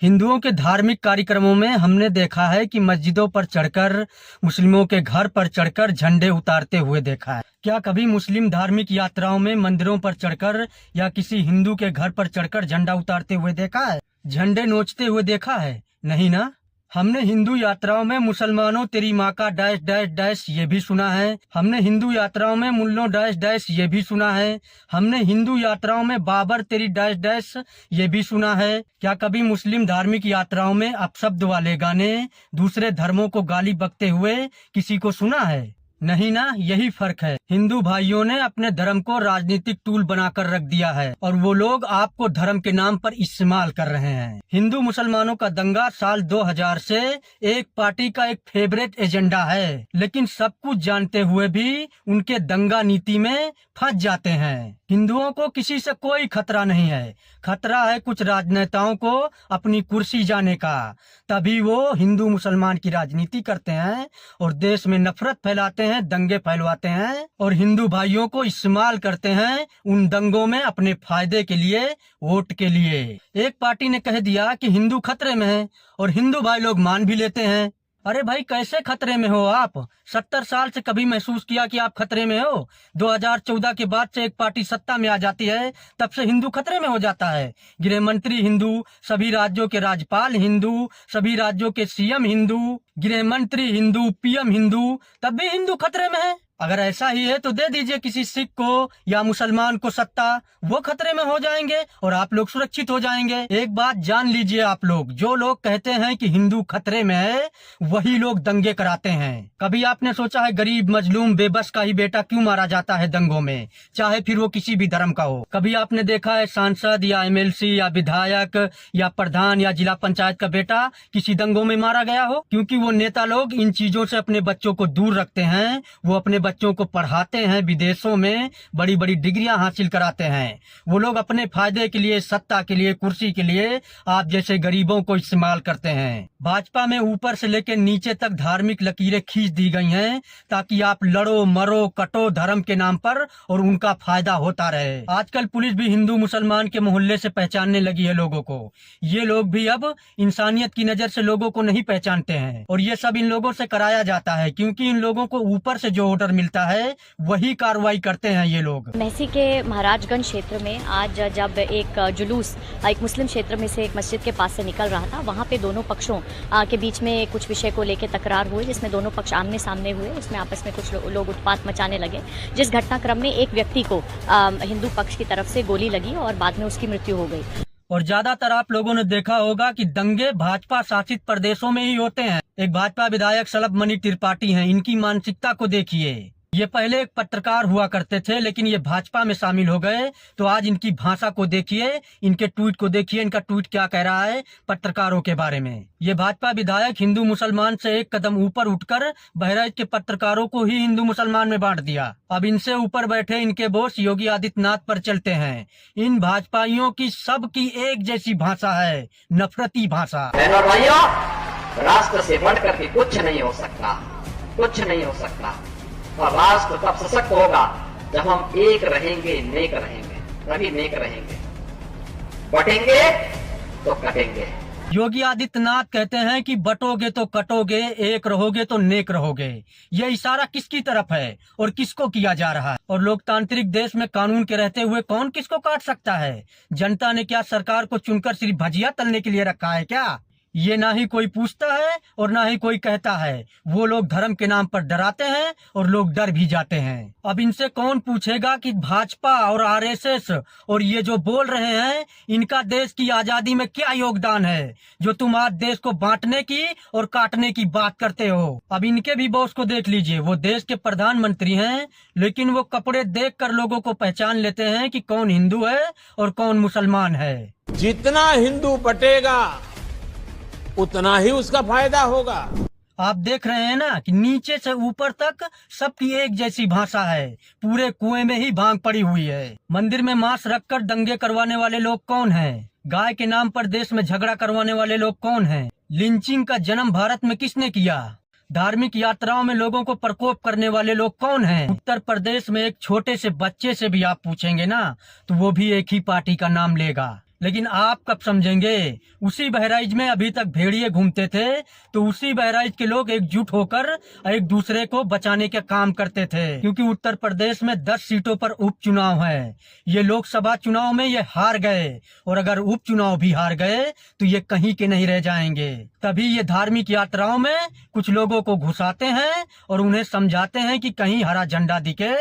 हिंदुओं के धार्मिक कार्यक्रमों में हमने देखा है कि मस्जिदों पर चढ़कर, मुस्लिमों के घर पर चढ़कर झंडे उतारते हुए देखा है। क्या कभी मुस्लिम धार्मिक यात्राओं में मंदिरों पर चढ़कर या किसी हिंदू के घर पर चढ़कर झंडा उतारते हुए देखा है? झंडे नोचते हुए देखा है? नहीं ना। हमने हिंदू यात्राओं में मुसलमानों तेरी माँ का डैश डैश डैश ये भी सुना है। हमने हिंदू यात्राओं में मुल्लों डैश डैश ये भी सुना है। हमने हिंदू यात्राओं में बाबर तेरी डैश डैश ये भी सुना है। क्या कभी मुस्लिम धार्मिक यात्राओं में अपशब्द वाले गाने, दूसरे धर्मों को गाली बकते हुए किसी को सुना है? नहीं ना। यही फर्क है। हिंदू भाइयों ने अपने धर्म को राजनीतिक टूल बनाकर रख दिया है और वो लोग आपको धर्म के नाम पर इस्तेमाल कर रहे हैं। हिंदू मुसलमानों का दंगा साल 2000 से एक पार्टी का एक फेवरेट एजेंडा है, लेकिन सब कुछ जानते हुए भी उनके दंगा नीति में फंस जाते हैं। हिंदुओं को किसी से कोई खतरा नहीं है। खतरा है कुछ राजनेताओं को अपनी कुर्सी जाने का। तभी वो हिंदू मुसलमान की राजनीति करते हैं और देश में नफरत फैलाते हैं, दंगे फैलवाते हैं और हिंदू भाइयों को इस्तेमाल करते हैं उन दंगों में अपने फायदे के लिए, वोट के लिए। एक पार्टी ने कह दिया कि हिंदू खतरे में है और हिंदू भाई लोग मान भी लेते हैं। अरे भाई, कैसे खतरे में हो आप? 70 साल से कभी महसूस किया कि आप खतरे में हो? 2014 के बाद से एक पार्टी सत्ता में आ जाती है, तब से हिंदू खतरे में हो जाता है। गृह मंत्री हिंदू, सभी राज्यों के राज्यपाल हिंदू, सभी राज्यों के सीएम हिंदू, गृह मंत्री हिंदू, पीएम हिंदू, तब भी हिंदू खतरे में है। अगर ऐसा ही है तो दे दीजिए किसी सिख को या मुसलमान को सत्ता, वो खतरे में हो जाएंगे और आप लोग सुरक्षित हो जाएंगे। एक बात जान लीजिए आप लोग, जो लोग कहते हैं कि हिंदू खतरे में है, वही लोग दंगे कराते हैं। कभी आपने सोचा है गरीब, मजलूम, बेबस का ही बेटा क्यों मारा जाता है दंगों में, चाहे फिर वो किसी भी धर्म का हो? कभी आपने देखा है सांसद या एमएलसी या विधायक या प्रधान या जिला पंचायत का बेटा किसी दंगों में मारा गया हो? क्योंकि वो नेता लोग इन चीजों से अपने बच्चों को दूर रखते हैं। वो अपने बच्चों को पढ़ाते हैं, विदेशों में बड़ी बड़ी डिग्रियां हासिल कराते हैं। वो लोग अपने फायदे के लिए, सत्ता के लिए, कुर्सी के लिए आप जैसे गरीबों को इस्तेमाल करते हैं। भाजपा में ऊपर से लेकर नीचे तक धार्मिक लकीरें खींच दी गई हैं ताकि आप लड़ो, मरो, कटो धर्म के नाम पर और उनका फायदा होता रहे। आजकल पुलिस भी हिंदू मुसलमान के मोहल्ले से पहचानने लगी है लोगों को। ये लोग भी अब इंसानियत की नजर से लोगों को नहीं पहचानते हैं और ये सब इन लोगों से कराया जाता है क्योंकि इन लोगों को ऊपर से जो ऑर्डर मिलता है वही कार्रवाई करते हैं ये लोग। महसी के महाराजगंज क्षेत्र में आज जब एक जुलूस एक मुस्लिम क्षेत्र में से एक मस्जिद के पास से निकल रहा था, वहां पे दोनों पक्षों के बीच में कुछ विषय को लेकर तकरार हुई, जिसमें दोनों पक्ष आमने सामने हुए। इसमें आपस में कुछ लोग उत्पात मचाने लगे, जिस घटनाक्रम में एक व्यक्ति को हिंदू पक्ष की तरफ से गोली लगी और बाद में उसकी मृत्यु हो गई। और ज्यादातर आप लोगों ने देखा होगा कि दंगे भाजपा शासित प्रदेशों में ही होते हैं। एक भाजपा विधायक शलभ मणि त्रिपाठी हैं, इनकी मानसिकता को देखिए। ये पहले एक पत्रकार हुआ करते थे, लेकिन ये भाजपा में शामिल हो गए तो आज इनकी भाषा को देखिए, इनके ट्वीट को देखिए। इनका ट्वीट क्या कह रहा है पत्रकारों के बारे में। ये भाजपा विधायक हिंदू मुसलमान से एक कदम ऊपर उठकर बहराइच के पत्रकारों को ही हिंदू मुसलमान में बांट दिया। अब इनसे ऊपर बैठे इनके बॉस योगी आदित्यनाथ पर चलते हैं। इन भाजपाइयों की सबकी एक जैसी भाषा है, नफरती भाषा। राष्ट्र से बढ़कर के कुछ नहीं हो सकता, कुछ नहीं हो सकता। और राष्ट्र तब सशक्त होगा जब हम एक रहेंगे, नेक रहेंगे, तभी नेक रहेंगे। बटेंगे तो कटेंगे। योगी आदित्यनाथ कहते हैं कि बटोगे तो कटोगे, एक रहोगे तो नेक रहोगे। ये इशारा किसकी तरफ है और किसको किया जा रहा है? और लोकतांत्रिक देश में कानून के रहते हुए कौन किसको काट सकता है? जनता ने क्या सरकार को चुनकर सिर्फ भजिया तलने के लिए रखा है क्या? ये ना ही कोई पूछता है और ना ही कोई कहता है। वो लोग धर्म के नाम पर डराते हैं और लोग डर भी जाते हैं। अब इनसे कौन पूछेगा कि भाजपा और आरएसएस और ये जो बोल रहे हैं, इनका देश की आजादी में क्या योगदान है, जो तुम आज देश को बांटने की और काटने की बात करते हो। अब इनके भी बॉस को देख लीजिए, वो देश के प्रधानमंत्री हैं, लेकिन वो कपड़े देखकर लोगों को पहचान लेते हैं कि कौन हिंदू है और कौन मुसलमान है। जितना हिंदू बटेगा उतना ही उसका फायदा होगा। आप देख रहे हैं ना कि नीचे से ऊपर तक सबकी एक जैसी भाषा है। पूरे कुएं में ही भांग पड़ी हुई है। मंदिर में मांस रखकर दंगे करवाने वाले लोग कौन हैं? गाय के नाम पर देश में झगड़ा करवाने वाले लोग कौन हैं? लिंचिंग का जन्म भारत में किसने किया? धार्मिक यात्राओं में लोगों को प्रकोप करने वाले लोग कौन हैं? उत्तर प्रदेश में एक छोटे से बच्चे से भी आप पूछेंगे ना तो वो भी एक ही पार्टी का नाम लेगा। लेकिन आप कब समझेंगे? उसी बहराइच में अभी तक भेड़िए घूमते थे, तो उसी बहराइच के लोग एकजुट होकर एक दूसरे को बचाने के काम करते थे, क्योंकि उत्तर प्रदेश में 10 सीटों पर उपचुनाव है। ये लोकसभा चुनाव में ये हार गए, और अगर उपचुनाव भी हार गए तो ये कहीं के नहीं रह जाएंगे। तभी ये धार्मिक यात्राओं में कुछ लोगों को घुसाते हैं और उन्हें समझाते हैं कि कहीं हरा झंडा दिखे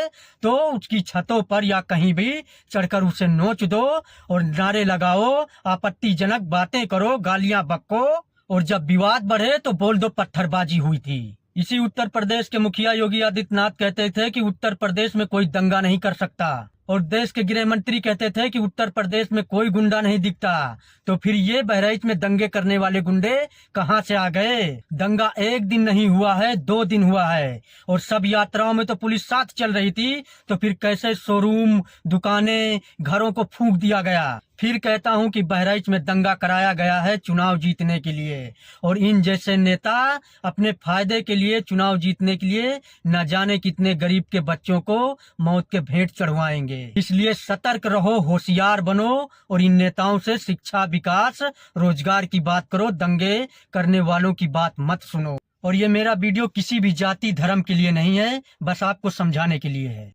तो उसकी छतों पर या कहीं भी चढ़कर उसे नोच दो और नारे लगाओ, आपत्तिजनक बातें करो, गालियां बको, और जब विवाद बढ़े तो बोल दो पत्थरबाजी हुई थी। इसी उत्तर प्रदेश के मुखिया योगी आदित्यनाथ कहते थे कि उत्तर प्रदेश में कोई दंगा नहीं कर सकता, और देश के गृह मंत्री कहते थे कि उत्तर प्रदेश में कोई गुंडा नहीं दिखता। तो फिर ये बहराइच में दंगे करने वाले गुंडे कहां से आ गए? दंगा एक दिन नहीं हुआ है, 2 दिन हुआ है, और सब यात्राओं में तो पुलिस साथ चल रही थी। तो फिर कैसे शोरूम, दुकानें, घरों को फूंक दिया गया? फिर कहता हूं कि बहराइच में दंगा कराया गया है चुनाव जीतने के लिए, और इन जैसे नेता अपने फायदे के लिए, चुनाव जीतने के लिए न जाने कितने गरीब के बच्चों को मौत के भेंट चढ़वाएंगे। इसलिए सतर्क रहो, होशियार बनो, और इन नेताओं से शिक्षा, विकास, रोजगार की बात करो, दंगे करने वालों की बात मत सुनो। और ये मेरा वीडियो किसी भी जाति धर्म के लिए नहीं है, बस आपको समझाने के लिए है।